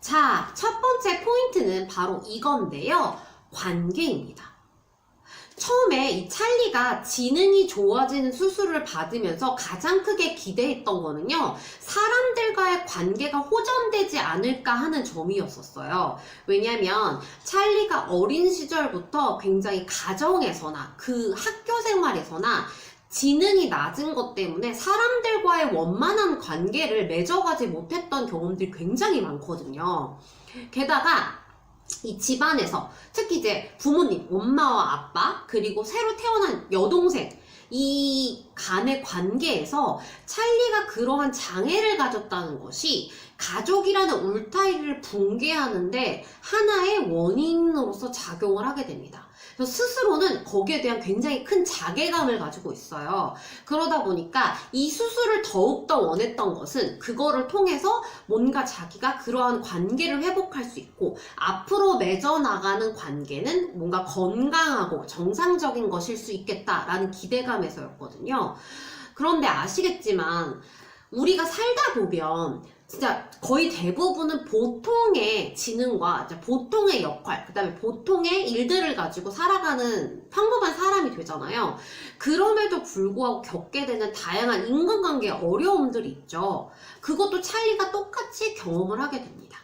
자, 첫 번째 포인트는 바로 이건데요. 관계입니다. 처음에 이 찰리가 지능이 좋아지는 수술을 받으면서 가장 크게 기대했던 거는요, 사람들과의 관계가 호전되지 않을까 하는 점이었었어요. 왜냐면 찰리가 어린 시절부터 굉장히 가정에서나 그 학교 생활에서나 지능이 낮은 것 때문에 사람들과의 원만한 관계를 맺어가지 못했던 경험들이 굉장히 많거든요. 게다가 이 집안에서 특히 이제 부모님, 엄마와 아빠, 그리고 새로 태어난 여동생, 이 간의 관계에서 찰리가 그러한 장애를 가졌다는 것이 가족이라는 울타리를 붕괴하는데 하나의 원인으로서 작용을 하게 됩니다. 그래서 스스로는 거기에 대한 굉장히 큰 자괴감을 가지고 있어요. 그러다 보니까 이 수술을 더욱더 원했던 것은 그거를 통해서 뭔가 자기가 그러한 관계를 회복할 수 있고 앞으로 맺어나가는 관계는 뭔가 건강하고 정상적인 것일 수 있겠다라는 기대감에서였거든요. 그런데 아시겠지만 우리가 살다 보면 진짜 거의 대부분은 보통의 지능과 보통의 역할, 그 다음에 보통의 일들을 가지고 살아가는 평범한 사람이 되잖아요. 그럼에도 불구하고 겪게 되는 다양한 인간관계의 어려움들이 있죠. 그것도 찰리가 똑같이 경험을 하게 됩니다.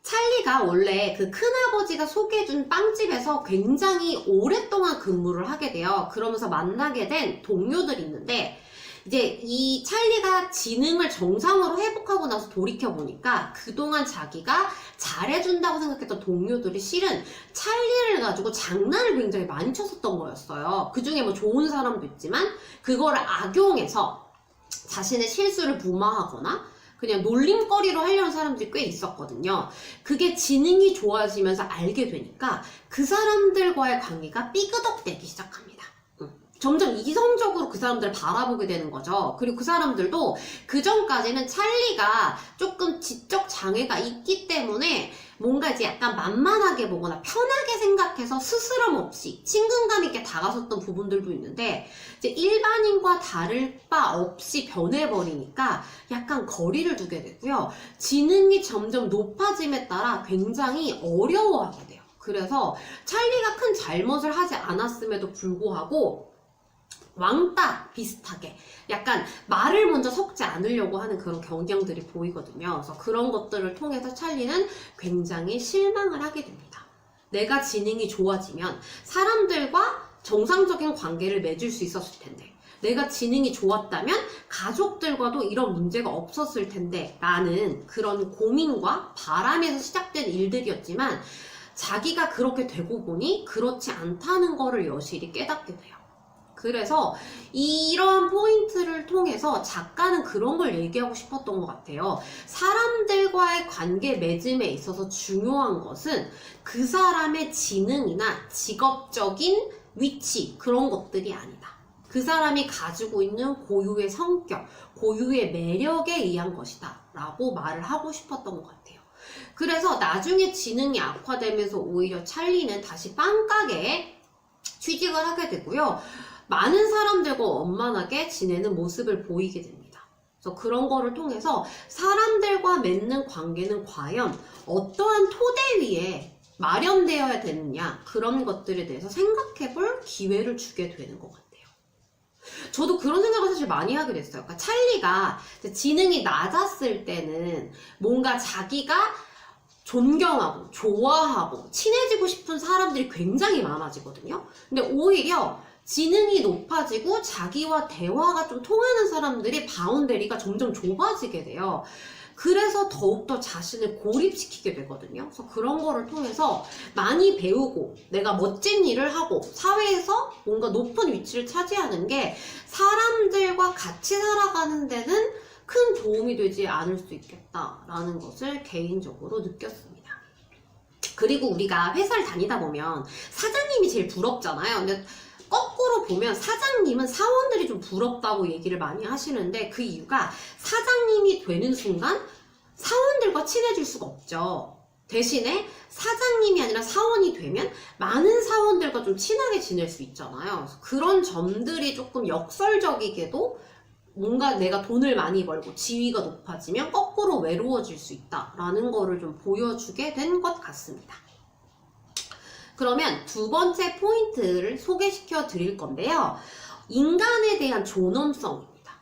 찰리가 원래 그 큰아버지가 소개해준 빵집에서 굉장히 오랫동안 근무를 하게 돼요. 그러면서 만나게 된 동료들이 있는데 이제 이 찰리가 지능을 정상으로 회복하고 나서 돌이켜보니까 그동안 자기가 잘해준다고 생각했던 동료들이 실은 찰리를 가지고 장난을 굉장히 많이 쳤었던 거였어요. 그 중에 뭐 좋은 사람도 있지만 그거를 악용해서 자신의 실수를 무마하거나 그냥 놀림거리로 하려는 사람들이 꽤 있었거든요. 그게 지능이 좋아지면서 알게 되니까 그 사람들과의 관계가 삐그덕대기 시작합니다. 점점 이성적으로 그 사람들을 바라보게 되는 거죠. 그리고 그 사람들도 그 전까지는 찰리가 조금 지적 장애가 있기 때문에 뭔가 이제 약간 만만하게 보거나 편하게 생각해서 스스럼 없이 친근감 있게 다가섰던 부분들도 있는데 이제 일반인과 다를 바 없이 변해버리니까 약간 거리를 두게 되고요. 지능이 점점 높아짐에 따라 굉장히 어려워하게 돼요. 그래서 찰리가 큰 잘못을 하지 않았음에도 불구하고 왕따 비슷하게 약간 말을 먼저 섞지 않으려고 하는 그런 경향들이 보이거든요. 그래서 그런 것들을 통해서 찰리는 굉장히 실망을 하게 됩니다. 내가 지능이 좋아지면 사람들과 정상적인 관계를 맺을 수 있었을 텐데 내가 지능이 좋았다면 가족들과도 이런 문제가 없었을 텐데 라는 그런 고민과 바람에서 시작된 일들이었지만 자기가 그렇게 되고 보니 그렇지 않다는 거를 여실히 깨닫게 돼요. 그래서 이러한 포인트를 통해서 작가는 그런 걸 얘기하고 싶었던 것 같아요. 사람들과의 관계 맺음에 있어서 중요한 것은 그 사람의 지능이나 직업적인 위치 그런 것들이 아니다. 그 사람이 가지고 있는 고유의 성격, 고유의 매력에 의한 것이다 라고 말을 하고 싶었던 것 같아요. 그래서 나중에 지능이 악화되면서 오히려 찰리는 다시 빵가게에 취직을 하게 되고요. 많은 사람들과 원만하게 지내는 모습을 보이게 됩니다. 그래서 그런 거를 통해서 사람들과 맺는 관계는 과연 어떠한 토대 위에 마련되어야 되느냐 그런 것들에 대해서 생각해 볼 기회를 주게 되는 것 같아요. 저도 그런 생각을 사실 많이 하게 됐어요. 그러니까 찰리가 지능이 낮았을 때는 뭔가 자기가 존경하고 좋아하고 친해지고 싶은 사람들이 굉장히 많아지거든요. 근데 오히려 지능이 높아지고 자기와 대화가 좀 통하는 사람들이 바운더리가 점점 좁아지게 돼요. 그래서 더욱더 자신을 고립시키게 되거든요. 그래서 그런 거를 통해서 많이 배우고 내가 멋진 일을 하고 사회에서 뭔가 높은 위치를 차지하는 게 사람들과 같이 살아가는 데는 큰 도움이 되지 않을 수 있겠다라는 것을 개인적으로 느꼈습니다. 그리고 우리가 회사를 다니다 보면 사장님이 제일 부럽잖아요. 근데 거꾸로 보면 사장님은 사원들이 좀 부럽다고 얘기를 많이 하시는데 그 이유가 사장님이 되는 순간 사원들과 친해질 수가 없죠. 대신에 사장님이 아니라 사원이 되면 많은 사원들과 좀 친하게 지낼 수 있잖아요. 그런 점들이 조금 역설적이게도 뭔가 내가 돈을 많이 벌고 지위가 높아지면 거꾸로 외로워질 수 있다라는 거를 좀 보여주게 된 것 같습니다. 그러면 두 번째 포인트를 소개시켜 드릴 건데요. 인간에 대한 존엄성입니다.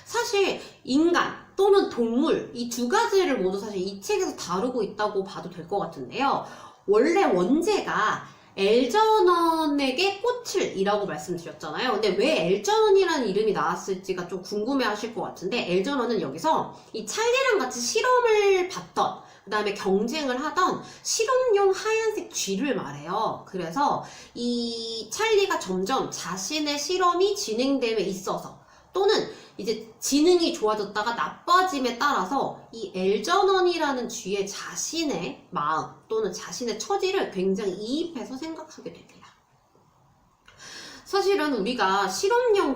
사실 인간 또는 동물 이 두 가지를 모두 사실 이 책에서 다루고 있다고 봐도 될 것 같은데요. 원래 원제가 엘저넌에게 꽃을 이라고 말씀드렸잖아요. 근데 왜 엘저넌이라는 이름이 나왔을지가 좀 궁금해 하실 것 같은데, 엘저넌은 여기서 이 찰리랑 같이 실험을 봤던, 그 다음에 경쟁을 하던 실험용 하얀색 쥐를 말해요. 그래서 이 찰리가 점점 자신의 실험이 진행됨에 있어서, 또는 이제 지능이 좋아졌다가 나빠짐에 따라서 이 엘저넌이라는 쥐의 자신의 마음 또는 자신의 처지를 굉장히 이입해서 생각하게 됩니다. 사실은 우리가 실험용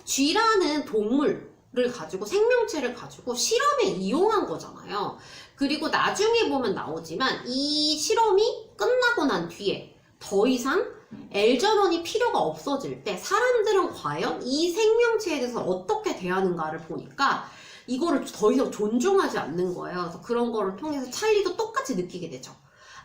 쥐라는 동물을 가지고, 생명체를 가지고 실험에 이용한 거잖아요. 그리고 나중에 보면 나오지만 이 실험이 끝나고 난 뒤에 더 이상 엘저넌이 필요가 없어질 때 사람들은 과연 이 생명체에 대해서 어떻게 대하는가를 보니까 이거를 더 이상 존중하지 않는 거예요. 그래서 그런 거를 통해서 찰리도 똑같이 느끼게 되죠.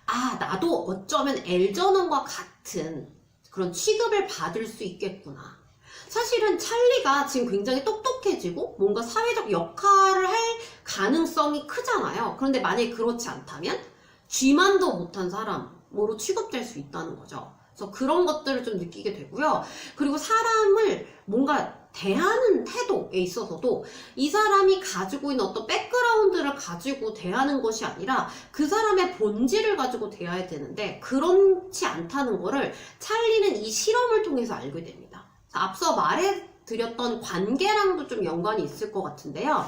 아, 나도 어쩌면 엘저넌과 같은 그런 취급을 받을 수 있겠구나. 사실은 찰리가 지금 굉장히 똑똑해지고 뭔가 사회적 역할을 할 가능성이 크잖아요. 그런데 만약에 그렇지 않다면 쥐만도 못한 사람으로 취급될 수 있다는 거죠. 그래서 그런 것들을 좀 느끼게 되고요. 그리고 사람을 뭔가 대하는 태도에 있어서도 이 사람이 가지고 있는 어떤 백그라운드를 가지고 대하는 것이 아니라 그 사람의 본질을 가지고 대해야 되는데, 그렇지 않다는 거를 찰리는 이 실험을 통해서 알게 됩니다. 앞서 말해드렸던 관계랑도 좀 연관이 있을 것 같은데요.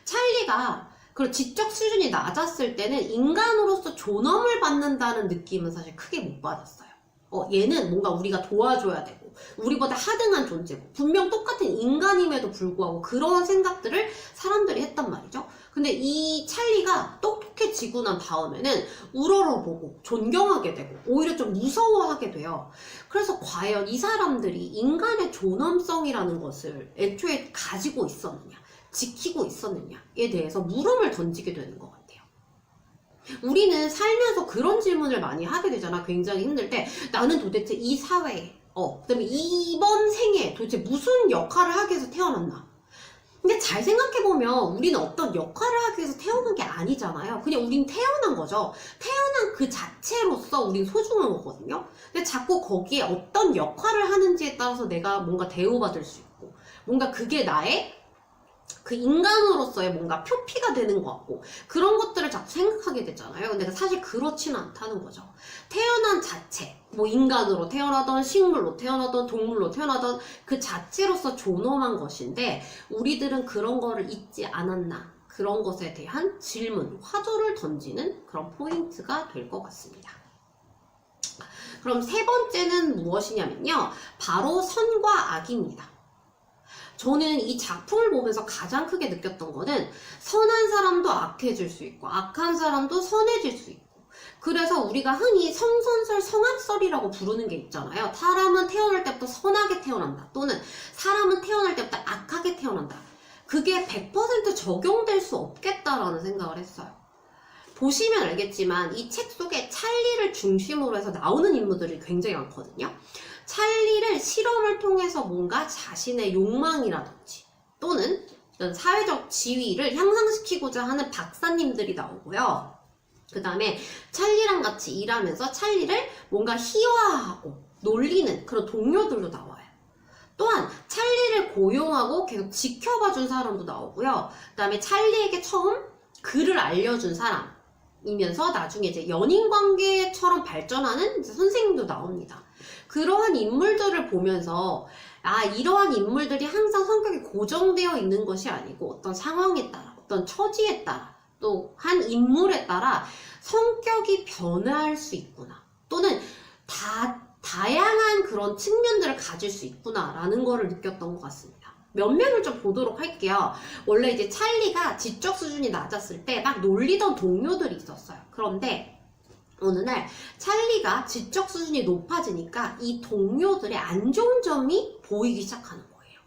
찰리가 그리고 지적 수준이 낮았을 때는 인간으로서 존엄을 받는다는 느낌은 사실 크게 못 받았어요. 얘는 뭔가 우리가 도와줘야 되고 우리보다 하등한 존재고 분명 똑같은 인간임에도 불구하고 그런 생각들을 사람들이 했단 말이죠. 근데 이 찰리가 똑똑해지고 난 다음에는 우러러보고 존경하게 되고 오히려 좀 무서워하게 돼요. 그래서 과연 이 사람들이 인간의 존엄성이라는 것을 애초에 가지고 있었느냐, 지키고 있었느냐에 대해서 물음을 던지게 되는 것 같아요. 우리는 살면서 그런 질문을 많이 하게 되잖아. 굉장히 힘들 때 나는 도대체 이 사회에 그다음에 이번 생에 도대체 무슨 역할을 하기 위해서 태어났나. 근데 잘 생각해보면 우리는 어떤 역할을 하기 위해서 태어난 게 아니잖아요. 그냥 우린 태어난 거죠. 태어난 그 자체로서 우린 소중한 거거든요. 근데 자꾸 거기에 어떤 역할을 하는지에 따라서 내가 뭔가 대우받을 수 있고 뭔가 그게 나의 그 인간으로서의 뭔가 표피가 되는 것 같고 그런 것들을 자꾸 생각하게 되잖아요. 근데 사실 그렇지는 않다는 거죠. 태어난 자체, 뭐 인간으로 태어나던 식물로 태어나던 동물로 태어나던 그 자체로서 존엄한 것인데 우리들은 그런 거를 잊지 않았나, 그런 것에 대한 질문, 화두를 던지는 그런 포인트가 될 것 같습니다. 그럼 세 번째는 무엇이냐면요, 바로 선과 악입니다. 저는 이 작품을 보면서 가장 크게 느꼈던 거는 선한 사람도 악해질 수 있고 악한 사람도 선해질 수 있고, 그래서 우리가 흔히 성선설, 성악설이라고 부르는 게 있잖아요. 사람은 태어날 때부터 선하게 태어난다, 또는 사람은 태어날 때부터 악하게 태어난다. 그게 100% 적용될 수 없겠다라는 생각을 했어요. 보시면 알겠지만 이 책 속에 찰리를 중심으로 해서 나오는 인물들이 굉장히 많거든요. 찰리를 실험을 통해서 뭔가 자신의 욕망이라든지 또는 사회적 지위를 향상시키고자 하는 박사님들이 나오고요. 그 다음에 찰리랑 같이 일하면서 찰리를 뭔가 희화하고 놀리는 그런 동료들도 나와요. 또한 찰리를 고용하고 계속 지켜봐준 사람도 나오고요. 그 다음에 찰리에게 처음 글을 알려준 사람이면서 나중에 이제 연인관계처럼 발전하는 이제 선생님도 나옵니다. 그러한 인물들을 보면서 이러한 인물들이 항상 성격이 고정되어 있는 것이 아니고 어떤 상황에 따라, 어떤 처지에 따라, 또 한 인물에 따라 성격이 변화할 수 있구나, 또는 다양한 그런 측면들을 가질 수 있구나 라는 거를 느꼈던 것 같습니다. 몇 명을 좀 보도록 할게요. 원래 이제 찰리가 지적 수준이 낮았을 때 막 놀리던 동료들이 있었어요. 그런데 어느 날 찰리가 지적 수준이 높아지니까 이 동료들의 안 좋은 점이 보이기 시작하는 거예요.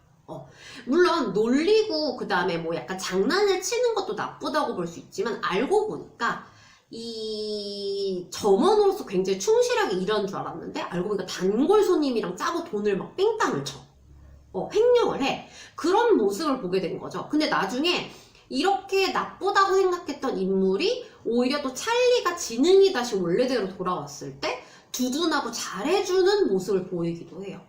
물론 놀리고 그 다음에 뭐 약간 장난을 치는 것도 나쁘다고 볼 수 있지만 알고 보니까 이 점원으로서 굉장히 충실하게 일하는 줄 알았는데 알고 보니까 단골 손님이랑 짜고 돈을 막 삥땅을 쳐. 횡령을 해. 그런 모습을 보게 된 거죠. 근데 나중에 이렇게 나쁘다고 생각했던 인물이 오히려 또 찰리가 지능이 다시 원래대로 돌아왔을 때 두둔하고 잘해주는 모습을 보이기도 해요.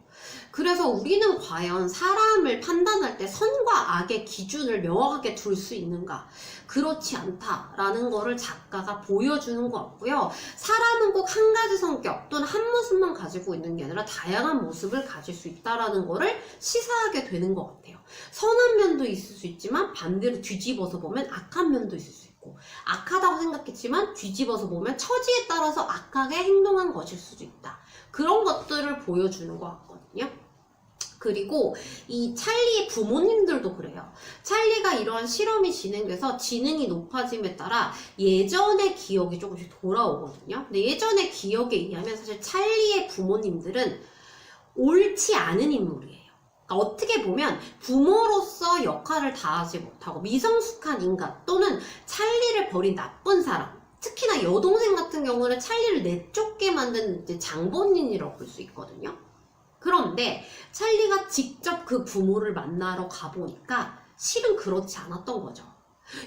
그래서 우리는 과연 사람을 판단할 때 선과 악의 기준을 명확하게 둘 수 있는가? 그렇지 않다라는 거를 작가가 보여주는 것 같고요. 사람은 꼭 한 가지 성격 또는 한 모습만 가지고 있는 게 아니라 다양한 모습을 가질 수 있다라는 거를 시사하게 되는 것 같아요. 선한 면도 있을 수 있지만 반대로 뒤집어서 보면 악한 면도 있을 수 있고, 악하다고 생각했지만 뒤집어서 보면 처지에 따라서 악하게 행동한 것일 수도 있다. 그런 것들을 보여주는 것 같거든요. 그리고 이 찰리의 부모님들도 그래요. 찰리가 이러한 실험이 진행돼서 지능이 높아짐에 따라 예전의 기억이 조금씩 돌아오거든요. 근데 예전의 기억에 의하면 사실 찰리의 부모님들은 옳지 않은 인물이에요. 그러니까 어떻게 보면 부모로서 역할을 다하지 못하고 미성숙한 인간 또는 찰리를 버린 나쁜 사람, 특히나 여동생 같은 경우는 찰리를 내쫓게 만든 이제 장본인이라고 볼 수 있거든요. 그런데 찰리가 직접 그 부모를 만나러 가보니까 실은 그렇지 않았던 거죠.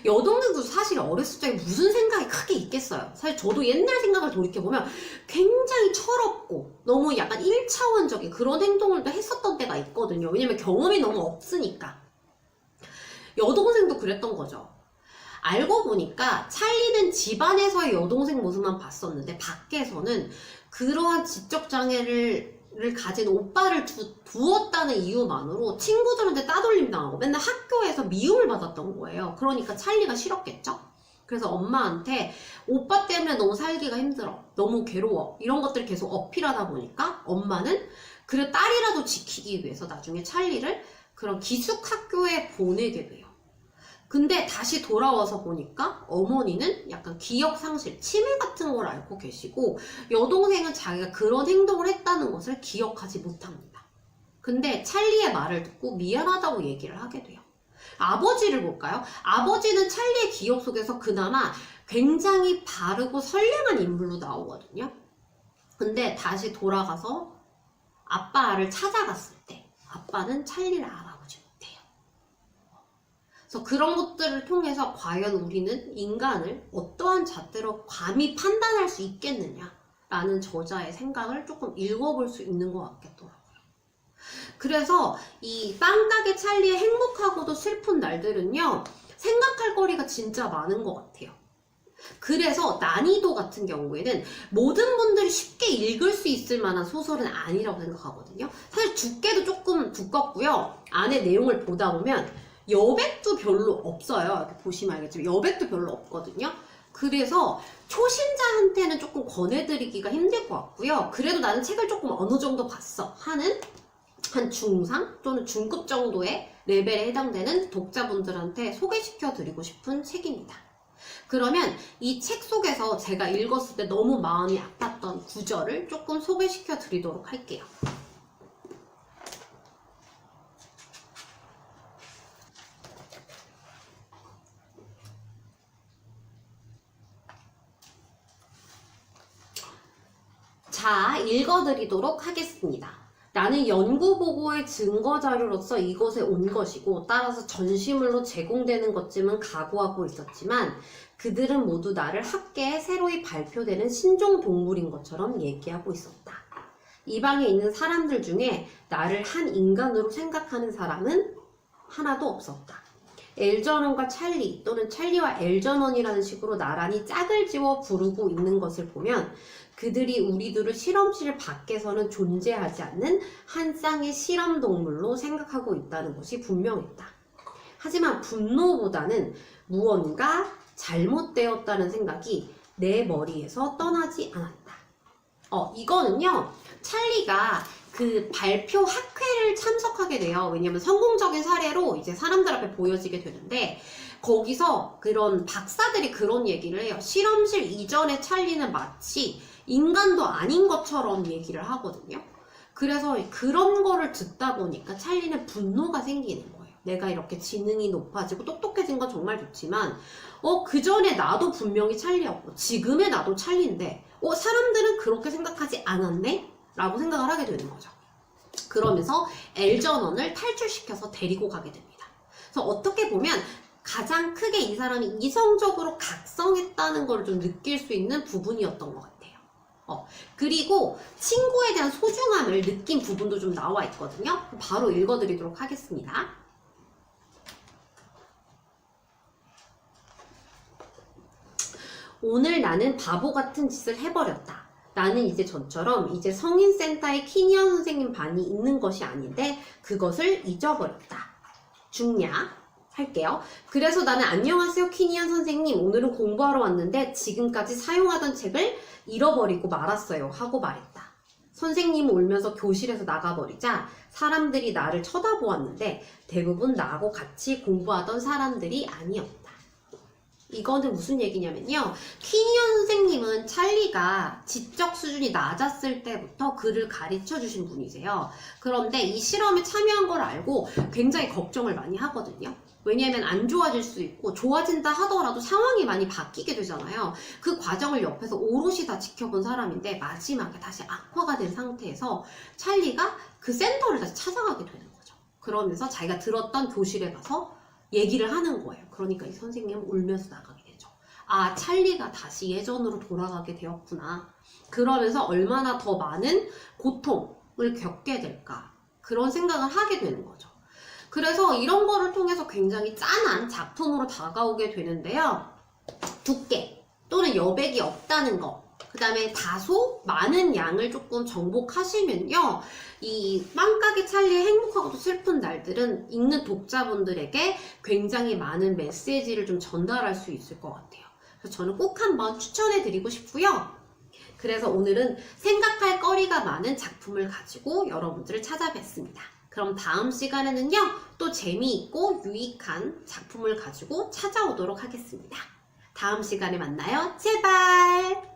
여동생도 사실 어렸을 적에 무슨 생각이 크게 있겠어요. 사실 저도 옛날 생각을 돌이켜보면 굉장히 철없고 너무 약간 1차원적인 그런 행동을 또 했었던 때가 있거든요. 왜냐면 경험이 너무 없으니까. 여동생도 그랬던 거죠. 알고 보니까 찰리는 집안에서의 여동생 모습만 봤었는데 밖에서는 그러한 지적장애를 가진 오빠를 두었다는 이유만으로 친구들한테 따돌림 당하고 맨날 학교에서 미움을 받았던 거예요. 그러니까 찰리가 싫었겠죠? 그래서 엄마한테 오빠 때문에 너무 살기가 힘들어, 너무 괴로워, 이런 것들을 계속 어필하다 보니까 엄마는 그래 딸이라도 지키기 위해서 나중에 찰리를 그런 기숙학교에 보내게 돼요. 근데 다시 돌아와서 보니까 어머니는 약간 기억상실, 치매 같은 걸 앓고 계시고 여동생은 자기가 그런 행동을 했다는 것을 기억하지 못합니다. 근데 찰리의 말을 듣고 미안하다고 얘기를 하게 돼요. 아버지를 볼까요? 아버지는 찰리의 기억 속에서 그나마 굉장히 바르고 선량한 인물로 나오거든요. 근데 다시 돌아가서 아빠를 찾아갔을 때 아빠는 찰리를 알아보지 못해요. 그래서 그런 것들을 통해서 과연 우리는 인간을 어떠한 잣대로 감히 판단할 수 있겠느냐라는 저자의 생각을 조금 읽어볼 수 있는 것 같겠더라고요. 그래서 이 빵가게 찰리의 행복하고도 슬픈 날들은요, 생각할 거리가 진짜 많은 것 같아요. 그래서 난이도 같은 경우에는 모든 분들이 쉽게 읽을 수 있을 만한 소설은 아니라고 생각하거든요. 사실 두께도 조금 두껍고요. 안에 내용을 보다 보면 여백도 별로 없어요. 이렇게 보시면 알겠지만 여백도 별로 없거든요. 그래서 초심자한테는 조금 권해드리기가 힘들 것 같고요. 그래도 나는 책을 조금 어느 정도 봤어 하는 한 중상 또는 중급 정도의 레벨에 해당되는 독자분들한테 소개시켜 드리고 싶은 책입니다. 그러면 이 책 속에서 제가 읽었을 때 너무 마음이 아팠던 구절을 조금 소개시켜 드리도록 할게요. 자, 읽어드리도록 하겠습니다. 나는 연구보고의 증거자료로서 이곳에 온 것이고 따라서 전시물로 제공되는 것쯤은 각오하고 있었지만 그들은 모두 나를 학계에 새로이 발표되는 신종동물인 것처럼 얘기하고 있었다. 이 방에 있는 사람들 중에 나를 한 인간으로 생각하는 사람은 하나도 없었다. 엘저넌과 찰리 또는 찰리와 엘저넌이라는 식으로 나란히 짝을 지워 부르고 있는 것을 보면 그들이 우리들을 실험실 밖에서는 존재하지 않는 한 쌍의 실험동물로 생각하고 있다는 것이 분명했다. 하지만 분노보다는 무언가 잘못되었다는 생각이 내 머리에서 떠나지 않았다. 이거는요, 찰리가 그 발표 학회를 참석하게 돼요. 왜냐면 성공적인 사례로 이제 사람들 앞에 보여지게 되는데 거기서 그런 박사들이 그런 얘기를 해요. 실험실 이전의 찰리는 마치 인간도 아닌 것처럼 얘기를 하거든요. 그래서 그런 거를 듣다 보니까 찰리는 분노가 생기는 거예요. 내가 이렇게 지능이 높아지고 똑똑해진 건 정말 좋지만 그 전에 나도 분명히 찰리였고 지금의 나도 찰리인데 사람들은 그렇게 생각하지 않았네? 라고 생각을 하게 되는 거죠. 그러면서 엘전원을 탈출시켜서 데리고 가게 됩니다. 그래서 어떻게 보면 가장 크게 이 사람이 이성적으로 각성했다는 걸 좀 느낄 수 있는 부분이었던 것 같아요. 그리고 친구에 대한 소중함을 느낀 부분도 좀 나와 있거든요. 바로 읽어드리도록 하겠습니다. 오늘 나는 바보 같은 짓을 해버렸다. 나는 이제 전처럼 이제 성인센터에 키니언 선생님 반이 있는 것이 아닌데 그것을 잊어버렸다. 죽냐? 할게요. 그래서 나는 안녕하세요 키니언 선생님, 오늘은 공부하러 왔는데 지금까지 사용하던 책을 잃어버리고 말았어요 하고 말했다. 선생님은 울면서 교실에서 나가버리자 사람들이 나를 쳐다보았는데 대부분 나하고 같이 공부하던 사람들이 아니었다. 이거는 무슨 얘기냐면요, 키니언 선생님은 찰리가 지적 수준이 낮았을 때부터 그를 가르쳐 주신 분이세요. 그런데 이 실험에 참여한 걸 알고 굉장히 걱정을 많이 하거든요. 왜냐하면 안 좋아질 수 있고 좋아진다 하더라도 상황이 많이 바뀌게 되잖아요. 그 과정을 옆에서 오롯이 다 지켜본 사람인데 마지막에 다시 악화가 된 상태에서 찰리가 그 센터를 다시 찾아가게 되는 거죠. 그러면서 자기가 들었던 교실에 가서 얘기를 하는 거예요. 그러니까 이 선생님은 울면서 나가게 되죠. 아, 찰리가 다시 예전으로 돌아가게 되었구나. 그러면서 얼마나 더 많은 고통을 겪게 될까, 그런 생각을 하게 되는 거죠. 그래서 이런 거를 통해서 굉장히 짠한 작품으로 다가오게 되는데요. 두께 또는 여백이 없다는 거, 그 다음에 다소 많은 양을 조금 정복하시면요, 이 빵가게 찰리의 행복하고도 슬픈 날들은 읽는 독자분들에게 굉장히 많은 메시지를 좀 전달할 수 있을 것 같아요. 그래서 저는 꼭 한번 추천해 드리고 싶고요. 그래서 오늘은 생각할 거리가 많은 작품을 가지고 여러분들을 찾아뵙습니다. 그럼 다음 시간에는요, 또 재미있고 유익한 작품을 가지고 찾아오도록 하겠습니다. 다음 시간에 만나요. 제발!